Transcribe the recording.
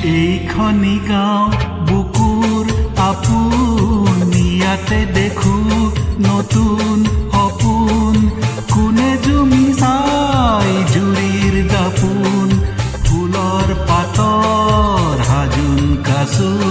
এইখনি গাঁও বুকুৰ আপোন, ইয়াতে দেখো নতুন সপোন। কোনে জুমি চাই জুৰিৰ দাপোন, ফুলৰ পাতৰ হাজোন কাচোন।